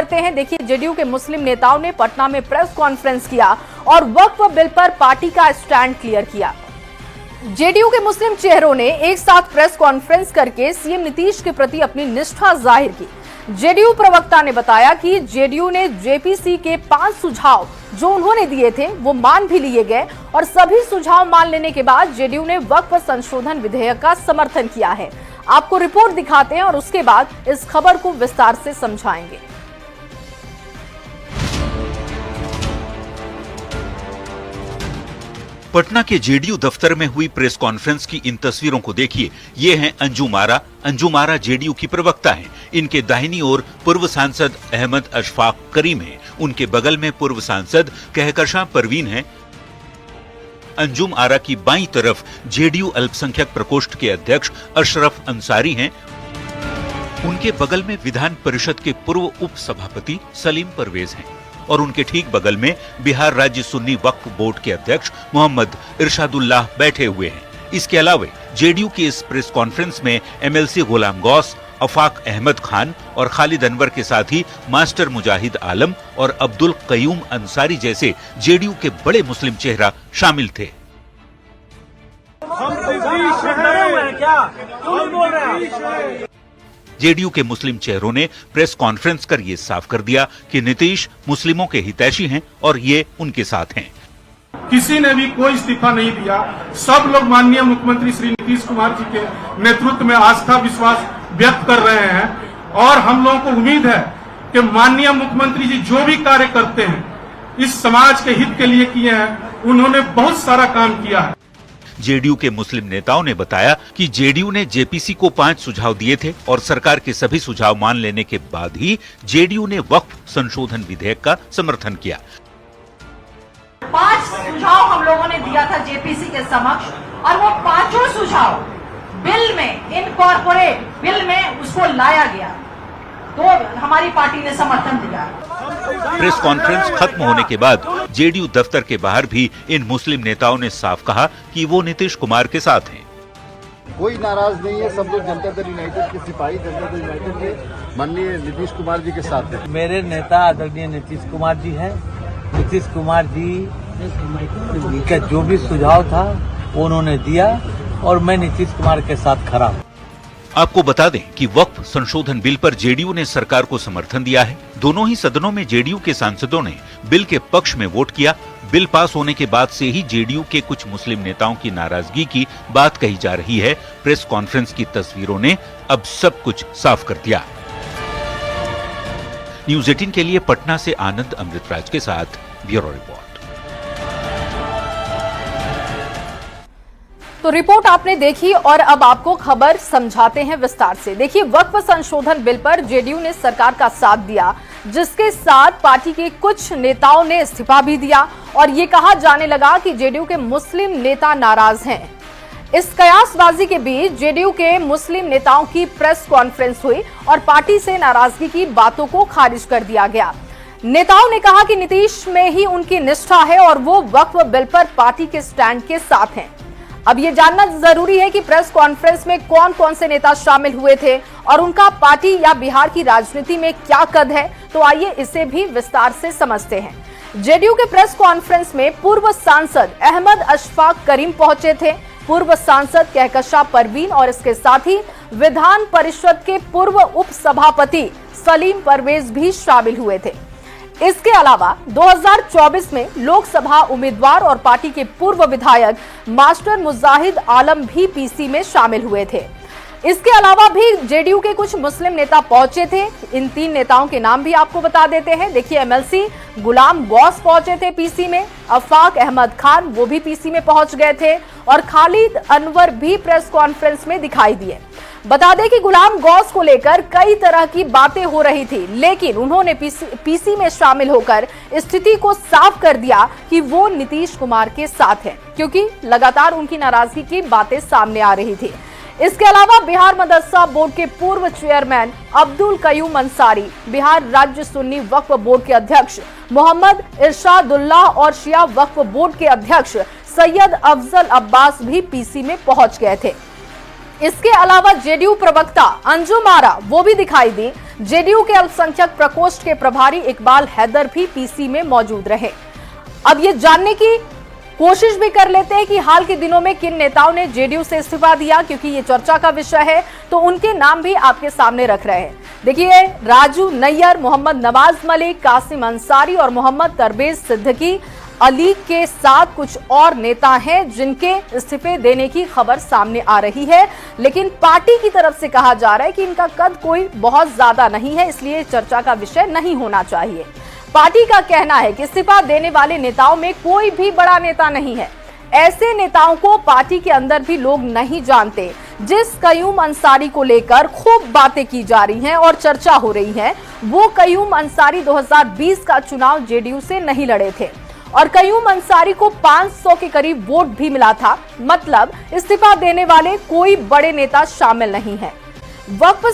करते हैं। देखिए, जेडीयू के मुस्लिम नेताओं ने पटना में प्रेस कॉन्फ्रेंस किया और वक्फ बिल पर पार्टी का स्टैंड क्लियर किया। जेडीयू के मुस्लिम चेहरों ने एक साथ प्रेस कॉन्फ्रेंस करके सीएम नीतीश के प्रति अपनी निष्ठा जाहिर की। जेडीयू प्रवक्ता ने बताया कि जेडीयू ने जेपीसी के 5 सुझाव जो उन्होंने दिए थे वो मान भी लिए गए और सभी सुझाव मान लेने के बाद जेडीयू ने वक्फ संशोधन विधेयक का समर्थन किया है। आपको रिपोर्ट दिखाते हैं और उसके बाद इस खबर को विस्तार से समझाएंगे। पटना के जेडीयू दफ्तर में हुई प्रेस कॉन्फ्रेंस की इन तस्वीरों को देखिए। ये हैं अंजुम आरा जेडीयू की प्रवक्ता हैं। इनके दाहिनी ओर पूर्व सांसद अहमद अशफाक करीम हैं। उनके बगल में पूर्व सांसद कहकशां परवीन हैं। अंजुम आरा की बाईं तरफ जेडीयू अल्पसंख्यक प्रकोष्ठ के अध्यक्ष अशरफ अंसारी हैं। उनके बगल में विधान परिषद के पूर्व उप सभापति सलीम परवेज हैं और उनके ठीक बगल में बिहार राज्य सुन्नी वक्फ बोर्ड के अध्यक्ष मोहम्मद इरशादुल्लाह बैठे हुए हैं। इसके अलावा जेडीयू की इस प्रेस कॉन्फ्रेंस में एमएलसी गुलाम गौस, अफाक अहमद खान और खालिद अनवर के साथ ही मास्टर मुजाहिद आलम और अब्दुल कयूम अंसारी जैसे जेडीयू के बड़े मुस्लिम चेहरा शामिल थे। जेडीयू के मुस्लिम चेहरों ने प्रेस कॉन्फ्रेंस कर ये साफ कर दिया कि नीतीश मुस्लिमों के हितैषी हैं और ये उनके साथ हैं। किसी ने भी कोई इस्तीफा नहीं दिया। सब लोग माननीय मुख्यमंत्री श्री नीतीश कुमार जी के नेतृत्व में आस्था विश्वास व्यक्त कर रहे हैं और हम लोगों को उम्मीद है कि माननीय मुख्यमंत्री जी जो भी कार्य करते हैं इस समाज के हित के लिए किए हैं। उन्होंने बहुत सारा काम किया है। जेडीयू के मुस्लिम नेताओं ने बताया कि जेडीयू ने जेपीसी को 5 सुझाव दिए थे और सरकार के सभी सुझाव मान लेने के बाद ही जेडीयू ने वक्फ संशोधन विधेयक का समर्थन किया। 5 सुझाव हम लोगों ने दिया था जेपीसी के समक्ष और वो 5 सुझाव बिल में इनकॉर्पोरेट बिल में उसको लाया गया तो हमारी पार्टी ने समर्थन दिया। प्रेस कॉन्फ्रेंस खत्म होने के बाद जेडीयू दफ्तर के बाहर भी इन मुस्लिम नेताओं ने साफ कहा कि वो नीतीश कुमार के साथ हैं। कोई नाराज नहीं है। सब लोग जनता दल यूनाइटेड के सिपाही, जनता दल यूनाइटेड के माननीय नीतीश कुमार जी के साथ हैं। मेरे नेता आदरणीय नीतीश कुमार जी हैं। नीतीश कुमार जी का जो भी सुझाव था वो उन्होंने दिया और मैं नीतीश कुमार के साथ खड़ा हूँ। आपको बता दें कि वक्फ संशोधन बिल पर जेडीयू ने सरकार को समर्थन दिया है। दोनों ही सदनों में जेडीयू के सांसदों ने बिल के पक्ष में वोट किया। बिल पास होने के बाद से ही जेडीयू के कुछ मुस्लिम नेताओं की नाराजगी की बात कही जा रही है। प्रेस कॉन्फ्रेंस की तस्वीरों ने अब सब कुछ साफ कर दिया। न्यूज़ 18 के लिए पटना से आनंद अमृतराज के साथ ब्यूरो रिपोर्ट। तो रिपोर्ट आपने देखी और अब आपको खबर समझाते हैं विस्तार से। देखिए, वक्फ संशोधन बिल पर जेडीयू ने सरकार का साथ दिया, जिसके साथ पार्टी के कुछ नेताओं ने इस्तीफा भी दिया और ये कहा जाने लगा कि जेडीयू के मुस्लिम नेता नाराज हैं। इस कयासबाजी के बीच जेडीयू के मुस्लिम नेताओं की प्रेस कॉन्फ्रेंस हुई और पार्टी से नाराजगी की बातों को खारिज कर दिया गया। नेताओं ने कहा कि नीतीश में ही उनकी निष्ठा है और वो वक्फ बिल पर पार्टी के स्टैंड के साथ हैं। अब ये जानना जरूरी है कि प्रेस कॉन्फ्रेंस में कौन कौन से नेता शामिल हुए थे और उनका पार्टी या बिहार की राजनीति में क्या कद है। तो आइए इसे भी विस्तार से समझते हैं। जेडीयू के प्रेस कॉन्फ्रेंस में पूर्व सांसद अहमद अशफाक करीम पहुंचे थे। पूर्व सांसद कहकशां परवीन और इसके साथ ही विधान परिषद के पूर्व उप सभापति सलीम परवेज भी शामिल हुए थे। इसके अलावा 2024 में लोकसभा उम्मीदवार और पार्टी के पूर्व विधायक मास्टर मुजाहिद आलम भी पीसी में शामिल हुए थे। इसके अलावा भी जेडीयू के कुछ मुस्लिम नेता पहुंचे थे। इन 3 नेताओं के नाम भी आपको बता देते हैं। देखिए, एमएलसी गुलाम गौस पहुंचे थे पीसी में, अफाक अहमद खान वो भी पीसी में पहुंच गए थे और खालिद अनवर भी प्रेस कॉन्फ्रेंस में दिखाई दिए। बता दें कि गुलाम गौस को लेकर कई तरह की बातें हो रही थी, लेकिन उन्होंने पीसी में शामिल होकर स्थिति को साफ कर दिया कि वो नीतीश कुमार के साथ हैं, क्योंकि लगातार उनकी नाराजगी की बातें सामने आ रही थी। इसके अलावा बिहार मदरसा बोर्ड के पूर्व चेयरमैन अब्दुल कयूम अंसारी, बिहार राज्य सुन्नी वक्फ बोर्ड के अध्यक्ष मोहम्मद इरशादुल्लाह और शिया वक्फ बोर्ड के अध्यक्ष सैयद अफजल अब्बास भी पीसी में पहुंच गए थे। इसके अलावा जेडीयू प्रवक्ता अंजुम आरा वो भी दिखाई दी। जेडीयू के अल्पसंख्यक प्रकोष्ठ के प्रभारी इकबाल हैदर भी पीसी में मौजूद रहे। अब ये जानने की कोशिश भी कर लेते हैं कि हाल के दिनों में किन नेताओं ने जेडीयू से इस्तीफा दिया, क्योंकि ये चर्चा का विषय है, तो उनके नाम भी आपके सामने रख रहे हैं। देखिए, राजू नैयर, मोहम्मद नवाज मलिक, कासिम अंसारी और मोहम्मद तरबेज सिद्दीकी अली के साथ कुछ और नेता हैं जिनके इस्तीफे देने की खबर सामने आ रही है, लेकिन पार्टी की तरफ से कहा जा रहा है कि इनका कद कोई बहुत ज्यादा नहीं है, इसलिए चर्चा का विषय नहीं होना चाहिए। पार्टी का कहना है कि इस्तीफा देने वाले नेताओं में कोई भी बड़ा नेता नहीं है। ऐसे नेताओं को पार्टी के अंदर भी लोग नहीं जानते। जिस कयूम अंसारी को लेकर खूब बातें की जा रही हैं और चर्चा हो रही है, वो कयूम अंसारी 2020 का चुनाव जेडीयू से नहीं लड़े थे और कयूम अंसारी को 500 के करीब वोट भी मिला था। मतलब इस्तीफा देने वाले कोई बड़े नेता शामिल नहीं है। वक्फ